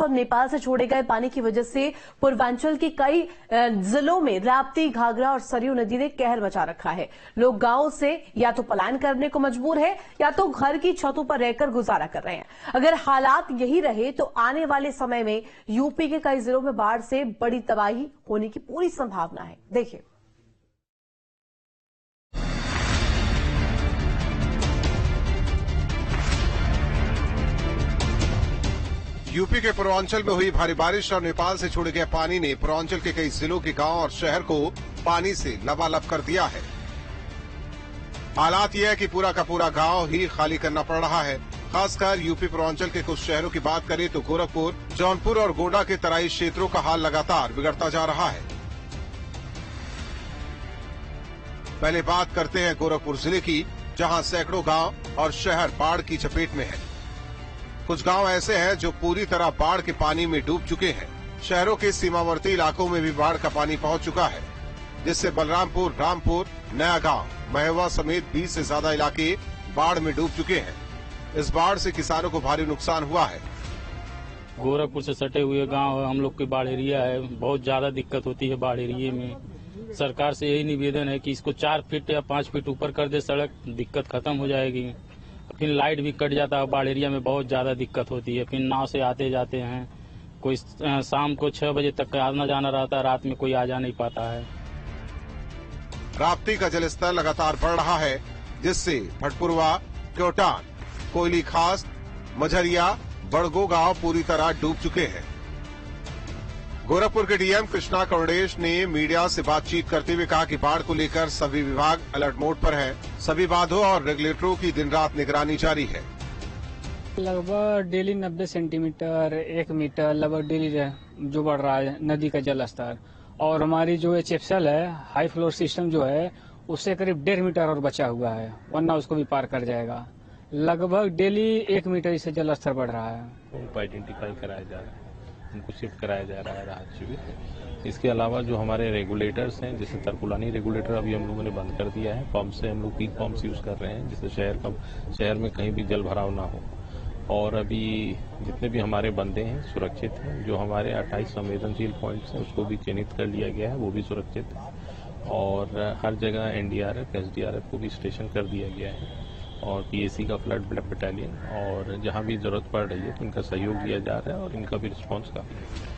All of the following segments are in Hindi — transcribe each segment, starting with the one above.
और नेपाल से छोड़े गए पानी की वजह से पूर्वांचल के कई जिलों में राप्ती, घाघरा और सरयू नदी ने कहर मचा रखा है। लोग गांव से या तो पलायन करने को मजबूर है या तो घर की छतों पर रहकर गुजारा कर रहे हैं। अगर हालात यही रहे तो आने वाले समय में यूपी के कई जिलों में बाढ़ से बड़ी तबाही होने की पूरी संभावना है। देखिए, यूपी के पूर्वांचल में हुई भारी बारिश और नेपाल से छोड़े गए पानी ने पूर्वांचल के कई जिलों के गांव और शहर को पानी से लबालब कर दिया है। हालात यह है कि पूरा का पूरा गांव ही खाली करना पड़ रहा है। खासकर यूपी पूर्वांचल के कुछ शहरों की बात करें तो गोरखपुर, जौनपुर और गोंडा के तराई क्षेत्रों का हाल लगातार बिगड़ता जा रहा है। पहले बात करते हैं गोरखपुर जिले की, जहां सैकड़ों गांव और शहर बाढ़ की चपेट में है। कुछ गांव ऐसे हैं जो पूरी तरह बाढ़ के पानी में डूब चुके हैं। शहरों के सीमावर्ती इलाकों में भी बाढ़ का पानी पहुंच चुका है, जिससे बलरामपुर, रामपुर, नया गांव, महेवा समेत 20 से ज्यादा इलाके बाढ़ में डूब चुके हैं। इस बाढ़ से किसानों को भारी नुकसान हुआ है। गोरखपुर से सटे हुए गांव हम लोग के बाढ़ एरिया है, बहुत ज्यादा दिक्कत होती है बाढ़ एरिया में। सरकार से यही निवेदन है कि इसको 4 फीट या 5 फीट ऊपर कर दे सड़क, दिक्कत खत्म हो जाएगी। फिर लाइट भी कट जाता है, बाढ़ एरिया में बहुत ज्यादा दिक्कत होती है। फिर नाव से आते जाते हैं, कोई शाम को 6 बजे तक आना जाना रहता है, रात में कोई आ जा नहीं पाता है। राप्ती का जलस्तर लगातार बढ़ रहा है, जिससे भटपुरवा, क्योटान, कोयली खास, मझरिया, बड़गो गांव पूरी तरह डूब चुके हैं। गोरखपुर के डीएम कृष्णा करुणेश ने मीडिया से बातचीत करते हुए कहा कि बाढ़ को लेकर सभी विभाग अलर्ट मोड पर है। सभी बांधों और रेगुलेटरों की दिन रात निगरानी जारी है। लगभग डेली 90 सेंटीमीटर 1 मीटर लगभग डेली जो बढ़ रहा है नदी का जल स्तर। और हमारी जो एचएफएल है, हाई फ्लोर सिस्टम जो है, उससे करीब 1.5 मीटर और बचा हुआ है, वरना उसको भी पार कर जाएगा। लगभग डेली 1 मीटर इससे जल स्तर बढ़ रहा है। उनको आइडेंटिफाई कराया जा रहा है, उनको शिफ्ट कराया जा रहा है राहत शिविर। इसके अलावा जो हमारे रेगुलेटर्स हैं, जैसे तरकुलानी रेगुलेटर अभी हम लोगों ने बंद कर दिया है। पंप से हम लोग पीक पंप्स यूज कर रहे हैं, जिससे शहर में कहीं भी जल भराव ना हो। और अभी जितने भी हमारे बंदे हैं सुरक्षित हैं। जो हमारे 28 संवेदनशील पॉइंट्स हैं उसको भी चिन्हित कर लिया गया है, वो भी सुरक्षित है। और हर जगह एनडीआरएफ, एसडीआरएफ को भी स्टेशन कर दिया गया है, और पीएसी का फ्लड बटालियन, और जहां भी जरूरत पड़ रही है तो इनका सहयोग लिया जा रहा है और इनका भी रिस्पांस काफी है।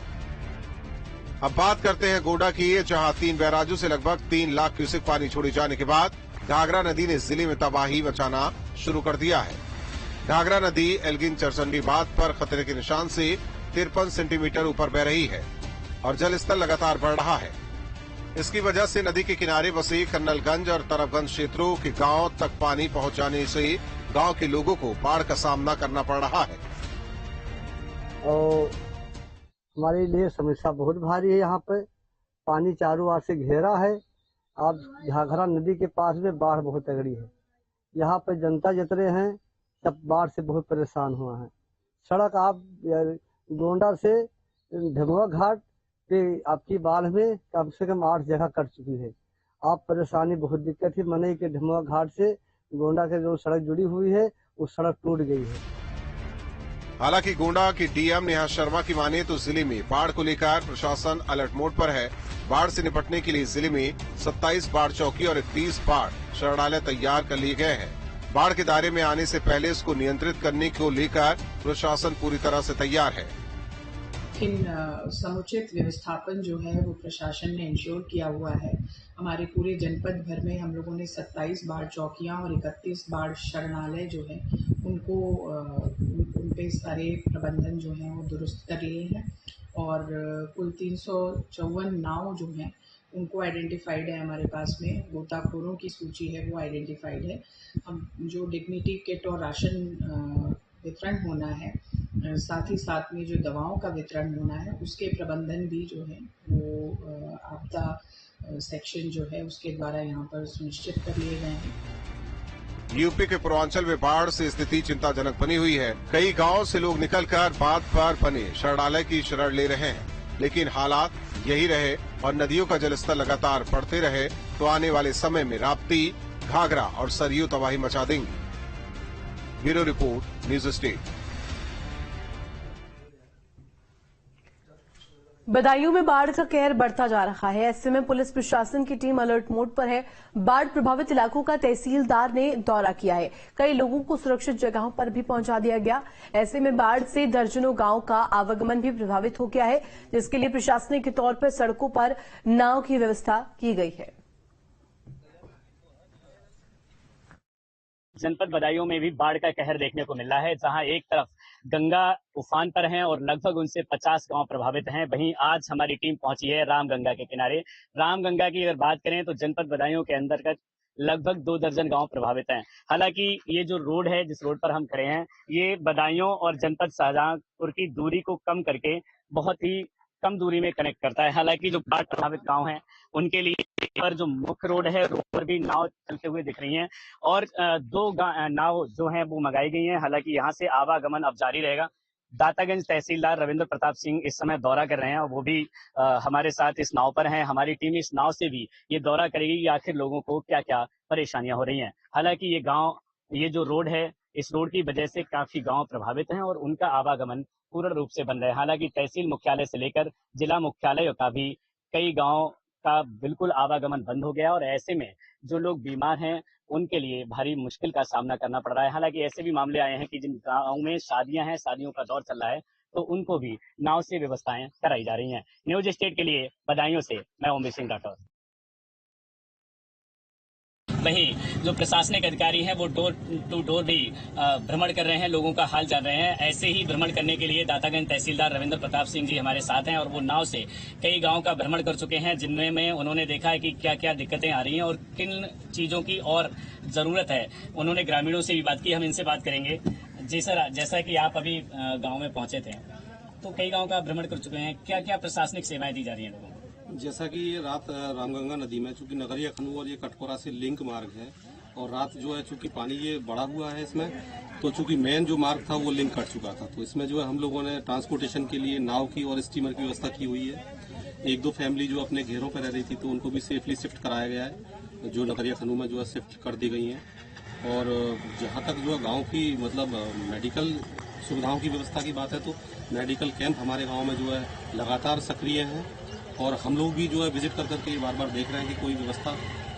अब बात करते हैं गोंडा की, जहां 3 बैराजों से लगभग 3 लाख क्यूसेक पानी छोड़े जाने के बाद घाघरा नदी ने जिले में तबाही मचाना शुरू कर दिया है। घाघरा नदी एल्गिन चरचंडी बांध पर खतरे के निशान से 53 सेंटीमीटर ऊपर बह रही है और जलस्तर लगातार बढ़ रहा है। इसकी वजह से नदी के किनारे बसे कन्नलगंज और तरफगंज क्षेत्रों के गांव तक पानी पहुंच जाने से गांव के लोगों को बाढ़ का सामना करना पड़ रहा है। और हमारे लिए समस्या बहुत भारी है। यहाँ पे पानी चारों ओर से घेरा है। अब घाघरा नदी के पास में बाढ़ बहुत तगड़ी है। यहाँ पे जनता जितने हैं सब बाढ़ से बहुत परेशान हुआ है। सड़क आप गोंडा से ढमुआ घाट पे आपकी बाढ़ में कम से कम 8 जगह कट चुकी है। आप परेशानी बहुत दिक्कत है। मने के ढमुआ घाट से गोंडा के जो सड़क जुड़ी हुई है वो सड़क टूट गई है। हालांकि गोंडा की डीएम नेहा शर्मा की माने तो जिले में बाढ़ को लेकर प्रशासन अलर्ट मोड पर है। बाढ़ से निपटने के लिए जिले में 27 बाढ़ चौकी और 31 बाढ़ शरणालय तैयार कर लिए गए हैं। बाढ़ के दायरे में आने से पहले इसको नियंत्रित करने को लेकर प्रशासन पूरी तरह से तैयार है। लेकिन समुचित व्यवस्थापन जो है वो प्रशासन ने इंश्योर किया हुआ है। हमारे पूरे जनपद भर में हम लोगों ने 27 बाढ़ चौकियां और 31 बाढ़ शरणालय जो है उनको उनपे सारे प्रबंधन जो है वो दुरुस्त कर लिए हैं। और कुल 354 नाव जो हैं उनको आइडेंटिफाइड है हमारे पास में। गोताखोरों की सूची है वो आइडेंटिफाइड है। हम जो डिग्निटी किट और राशन वितरण होना है, साथ ही साथ में जो दवाओं का वितरण होना है, उसके प्रबंधन भी जो है वो आपदा सेक्शन जो है उसके द्वारा यहाँ पर सुनिश्चित कर लिए गए हैं। यूपी के पूर्वांचल में बाढ़ से स्थिति चिंताजनक बनी हुई है। कई गांवों से लोग निकलकर बांध पर बने शरणालय की शरण ले रहे हैं, लेकिन हालात यही रहे और नदियों का जलस्तर लगातार बढ़ते रहे तो आने वाले समय में राप्ती, घाघरा और सरयू तबाही मचा देंगी। Bureau report, news state. Badaun में बाढ़ का कहर बढ़ता जा रहा है। ऐसे में पुलिस प्रशासन की टीम अलर्ट मोड पर है। बाढ़ प्रभावित इलाकों का तहसीलदार ने दौरा किया है। कई लोगों को सुरक्षित जगहों पर भी पहुंचा दिया गया। ऐसे में बाढ़ से दर्जनों गांव का आवागमन भी प्रभावित हो गया है, जिसके लिए प्रशासनिक के तौर पर सड़कों पर नाव की व्यवस्था की गई है। जनपद बदायूं में भी बाढ़ का कहर देखने को मिल रहा है, जहां एक तरफ गंगा उफान पर है और लगभग उनसे 50 गांव प्रभावित हैं। वहीं आज हमारी टीम पहुंची है रामगंगा के किनारे। रामगंगा की अगर बात करें तो जनपद बदायूं के अंतर्गत लगभग 2 दर्जन गांव प्रभावित हैं। हालांकि ये जो रोड है, जिस रोड पर हम खड़े हैं, ये बदायूं और जनपद शाहजहांपुर की दूरी को कम करके बहुत ही कम दूरी में कनेक्ट करता है। हालांकि जो बाढ़ प्रभावित गांव हैं उनके लिए पर जो मुख्य रोड है, रोड पर भी नाव चलते हुए दिख रही हैं और 2 नाव जो हैं वो मंगाई गई हैं। हालांकि यहाँ से आवागमन अब जारी रहेगा। दातागंज तहसीलदार रविंद्र प्रताप सिंह इस समय दौरा कर रहे हैं और वो भी हमारे साथ इस नाव पर हैं। हमारी टीम इस नाव से भी ये दौरा करेगी कि आखिर लोगों को क्या क्या परेशानियां हो रही हैं। हालांकि ये जो रोड है, इस रोड की वजह से काफी गांव प्रभावित हैं और उनका आवागमन पूर्ण रूप से बंद है। हालांकि तहसील मुख्यालय से लेकर जिला मुख्यालय का भी कई गांव का बिल्कुल आवागमन बंद हो गया और ऐसे में जो लोग बीमार हैं उनके लिए भारी मुश्किल का सामना करना पड़ रहा है। हालांकि ऐसे भी मामले आए हैं कि जिन गाँव में शादियां हैं, शादियों का दौर चल रहा है, तो उनको भी नाव से व्यवस्थाएं कराई जा रही हैं। न्यूज स्टेट के लिए बदायूं से मैं ओमवीर सिंह राठौर। वहीं जो प्रशासनिक अधिकारी हैं वो डोर टू डोर भी भ्रमण कर रहे हैं, लोगों का हाल जान रहे हैं। ऐसे ही भ्रमण करने के लिए दातागंज तहसीलदार रविंद्र प्रताप सिंह जी हमारे साथ हैं और वो नाव से कई गांव का भ्रमण कर चुके हैं, जिनमें उन्होंने देखा है कि क्या क्या दिक्कतें आ रही हैं और किन चीजों की और जरूरत है। उन्होंने ग्रामीणों से भी बात की, हम इनसे बात करेंगे। जी सर, जैसा कि आप अभी गाँव में पहुंचे थे तो कई गाँव का भ्रमण कर चुके हैं, क्या क्या प्रशासनिक सेवाएं दी जा रही हैं लोगों को? जैसा कि ये रात रामगंगा नदी में, चूंकि नगरिया खनू और ये कटकोरा से लिंक मार्ग है और रात जो है चूंकि पानी ये बढ़ा हुआ है इसमें, तो चूंकि मेन जो मार्ग था वो लिंक कट चुका था, तो इसमें जो है हम लोगों ने ट्रांसपोर्टेशन के लिए नाव की और स्टीमर की व्यवस्था की हुई है। 1-2 फैमिली जो अपने घेरों पर रह रही थी तो उनको भी सेफली शिफ्ट कराया गया है, जो नगरिया खनू में जो है शिफ्ट कर दी गई हैं। और जहाँ तक जो है गाँव की मतलब मेडिकल सुविधाओं की व्यवस्था की बात है तो मेडिकल कैंप हमारे गाँव में जो है लगातार सक्रिय हैं और हम लोग भी जो है विजिट कर करके बार बार देख रहे हैं कि कोई व्यवस्था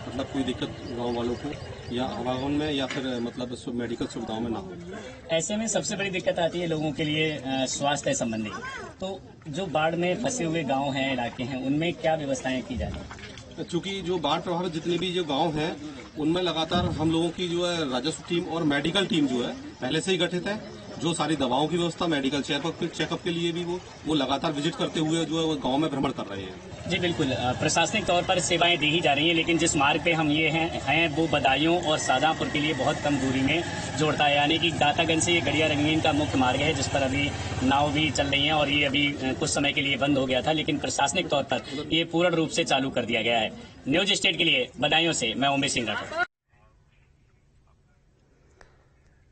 मतलब कोई दिक्कत गांव वालों को या आवागमन में या फिर मतलब मेडिकल सुविधाओं में ना हो। ऐसे में सबसे बड़ी दिक्कत आती है लोगों के लिए स्वास्थ्य संबंधी। तो जो बाढ़ में फंसे हुए गांव हैं, इलाके हैं, उनमें क्या व्यवस्थाएं की जा रही हैं? चूंकि जो बाढ़ प्रभावित जितने भी जो गाँव हैं उनमें लगातार हम लोगों की जो है राजस्व टीम और मेडिकल टीम जो है पहले से ही गठित है। जो सारी दवाओं की व्यवस्था, मेडिकल चेकअप के लिए भी वो लगातार विजिट करते हुए जो है वो गांव में भ्रमण कर रहे हैं। जी बिल्कुल, प्रशासनिक तौर पर सेवाएं दी ही जा रही हैं, लेकिन जिस मार्ग पे हम ये हैं वो बदायूं और शाहजहांपुर के लिए बहुत कम दूरी में जोड़ता है। यानी कि दातागंज से ये गड़िया रंगीन का मुख्य मार्ग है, जिस पर अभी नाव भी चल रही हैं और ये अभी कुछ समय के लिए बंद हो गया था, लेकिन प्रशासनिक तौर पर ये पूर्ण रूप से चालू कर दिया गया है। न्यूज स्टेट के लिए बदायूं से मैं ओमवीर सिंह राठौर।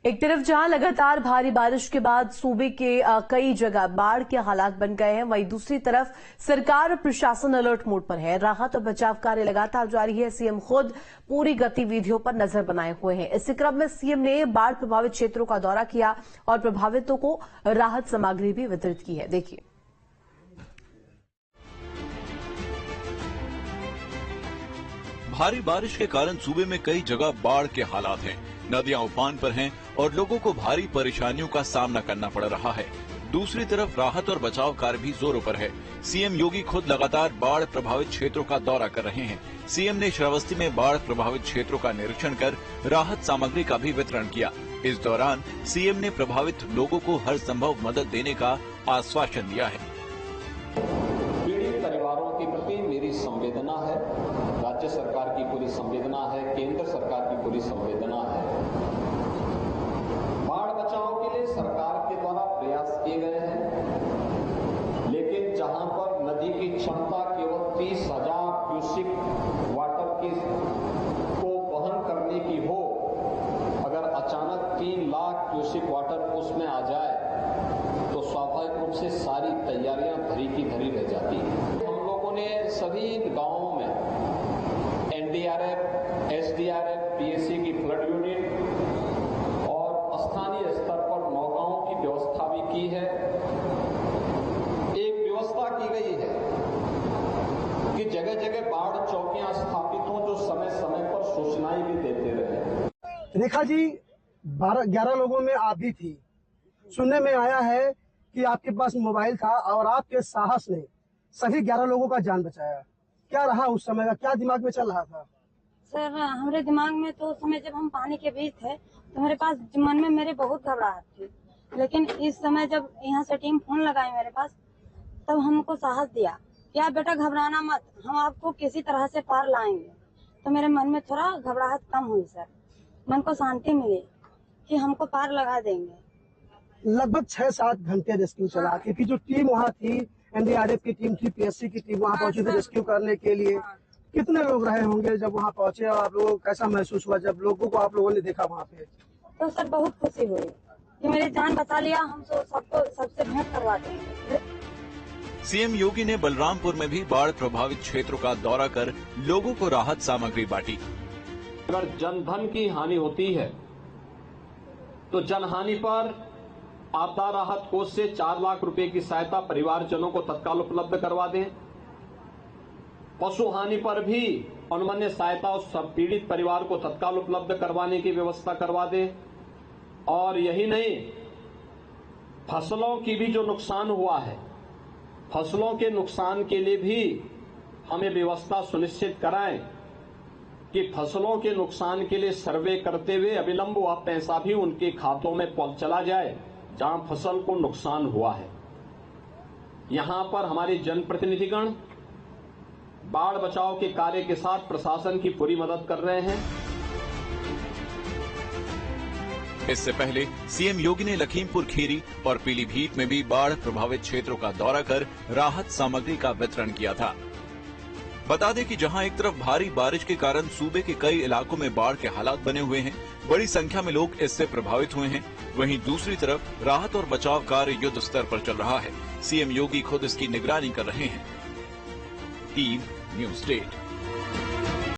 एक तरफ जहां लगातार भारी बारिश के बाद सूबे के कई जगह बाढ़ के हालात बन गए हैं, वहीं दूसरी तरफ सरकार और प्रशासन अलर्ट मोड पर है। राहत और बचाव कार्य लगातार जारी है। सीएम खुद पूरी गतिविधियों पर नजर बनाए हुए हैं। इसी क्रम में सीएम ने बाढ़ प्रभावित क्षेत्रों का दौरा किया और प्रभावितों को राहत सामग्री भी वितरित की है। देखिए। भारी बारिश के कारण सूबे में कई जगह बाढ़ के हालात हैं। नदियां उफान पर हैं और लोगों को भारी परेशानियों का सामना करना पड़ रहा है। दूसरी तरफ राहत और बचाव कार्य भी जोरों पर है। सीएम योगी खुद लगातार बाढ़ प्रभावित क्षेत्रों का दौरा कर रहे हैं। सीएम ने श्रावस्ती में बाढ़ प्रभावित क्षेत्रों का निरीक्षण कर राहत सामग्री का भी वितरण किया। इस दौरान सीएम ने प्रभावित लोगों को हर संभव मदद देने का आश्वासन दिया है। पीड़ित परिवारों के प्रति मेरी संवेदना है, राज्य सरकार की पूरी संवेदना है, केंद्र सरकार की पूरी संवेदना है। बाढ़ बचाव के लिए सरकार के द्वारा प्रयास किए गए हैं, लेकिन जहां पर नदी की क्षमता केवल 30,000 क्यूसिक वाटर को वहन करने की हो, अगर अचानक 3 लाख क्यूसिक वाटर उसमें आ जाए तो स्वाभाविक रूप से सारी तैयारियां धरी की धरी रह जाती हैं। हम लोगों ने सभी गांवों में एनडीआरएफ, एसडीआरएफ, पीएससी की फ्लड यूनिट और स्थानीय स्तर पर नौकाओं की व्यवस्था भी की है। एक व्यवस्था की गई है बाढ़ चौकियां स्थापित हों जो समय समय पर सूचनाएं भी देते रहे। रेखा जी, 11 लोगों में आप भी थी। सुनने में आया है कि आपके पास मोबाइल था और आपके साहस ने सभी 11 लोगों का जान बचाया। क्या रहा उस समय का, क्या दिमाग में चल रहा था? सर, हमारे दिमाग में तो उस समय जब हम पानी के बीच थे तो मेरे पास मन में मेरे बहुत घबराहट थी, लेकिन इस समय जब यहाँ से टीम फोन लगाई मेरे पास, तब हमको साहस दिया कि आप बेटा घबराना मत, हम आपको किसी तरह से पार लाएंगे। तो मेरे मन में थोड़ा घबराहट कम हुई सर, मन को शांति मिली कि हमको पार लगा देंगे। लगभग 6-7 घंटे रेस्क्यू चला, क्योंकि जो टीम वहाँ थी, एनडीआरएफ की टीम थी, पीएससी की टीम वहाँ पहुंची थी रेस्क्यू करने के लिए। कितने लोग रहे होंगे जब वहाँ पहुंचे और आप लोगों को कैसा महसूस हुआ जब लोगों को आप लोगों ने देखा वहाँ पे? तो सर बहुत खुशी हुई कि मेरी जान बचा लिया, हम सबको सबसे भेंट करवा देंगे। सीएम योगी ने बलरामपुर में भी बाढ़ प्रभावित क्षेत्रों का दौरा कर लोगों को राहत सामग्री बांटी। अगर जनधन की हानि होती है तो जनहानि पर आपदा राहत कोष से 4 लाख रुपए की सहायता परिवारजनों को तत्काल उपलब्ध करवा दें। पशु हानि पर भी अनुमन्य सहायता उस पीड़ित परिवार को तत्काल उपलब्ध करवाने की व्यवस्था करवा दें। और यही नहीं, फसलों की भी जो नुकसान हुआ है, फसलों के नुकसान के लिए भी हमें व्यवस्था सुनिश्चित कराएं कि फसलों के नुकसान के लिए सर्वे करते हुए अविलंब वह पैसा भी उनके खातों में चला जाए जहां फसल को नुकसान हुआ है। यहां पर हमारे जनप्रतिनिधिगण बाढ़ बचाव के कार्य के साथ प्रशासन की पूरी मदद कर रहे हैं। इससे पहले सीएम योगी ने लखीमपुर खीरी और पीलीभीत में भी बाढ़ प्रभावित क्षेत्रों का दौरा कर राहत सामग्री का वितरण किया था। बता दें कि जहां एक तरफ भारी बारिश के कारण सूबे के कई इलाकों में बाढ़ के हालात बने हुए हैं, बड़ी संख्या में लोग इससे प्रभावित हुए हैं, वहीं दूसरी तरफ राहत और बचाव कार्य युद्ध स्तर पर चल रहा है। सीएम योगी खुद इसकी निगरानी कर रहे हैं। Team news 8।